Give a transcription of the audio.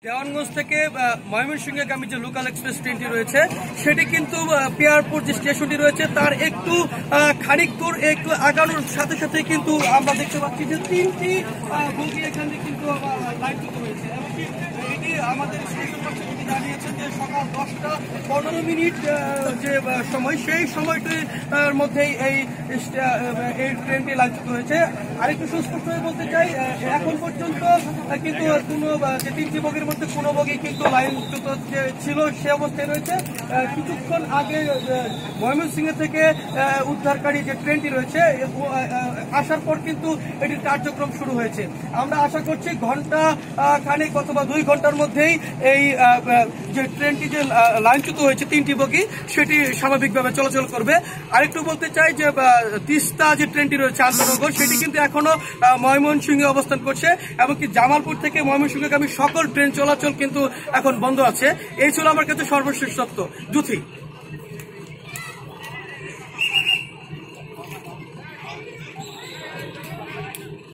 দেওয়ানগঞ্জ থেকে ময়মনসিংহগামী যে local express ট্রেনটি রয়েছে সেটি কিন্তু পিয়ারপুর যে স্টেশনটি রয়েছে তার একটু খানিক দূর একটু আগানোর সাথে সাথে কিন্তু আমরা দেখতে পাচ্ছি যে তিনটি বগি এখানে কিন্তু লাইনচ্যুত হয়েছে। এটি আমাদের স্টেশন কর্তৃপক্ষ জানিয়েছেন যে সকাল 10:15 যে সময় সেই সময়টির মধ্যেই এই ট্রেনটি লাইনচ্যুত হয়েছে। আরেকটু সুস্পষ্টভাবে বলতে চাই, এখন পর্যন্ত কিন্তু কোনো যে তিনটি বগির মধ্যে কোনো বগি কিন্তু লাইনচ্যুত ছিল সে অবস্থায় রয়েছে। কিছুক্ষণ আগে ময়মনসিংহ থেকে উদ্ধারকারী যে ট্রেনটি রয়েছে আসার পর কিন্তু এটির কার্যক্রম শুরু হয়েছে। আমরা আশা করছি ঘন্টা খানেক অথবা 2 ঘন্টার মধ্যেই এই যে ট্রেনটি যে লাইনচ্যুত হয়েছে তিনটি বগি সেটি স্বাভাবিকভাবে চলাচল করবে। আরেকটু বলতে চাই যে তিস্তা যে ট্রেনটি রয়েছে আন্তনগর সেটি কিন্তু এখনো ময়মনসিংহে অবস্থান করছে, এমনকি জামালপুর থেকে ময়মনসিংহগামী সকল ট্রেন চলাচল কিন্তু এখন বন্ধ আছে। এই ছিল আমার কাছে সর্বশেষ তথ্য। জুথি।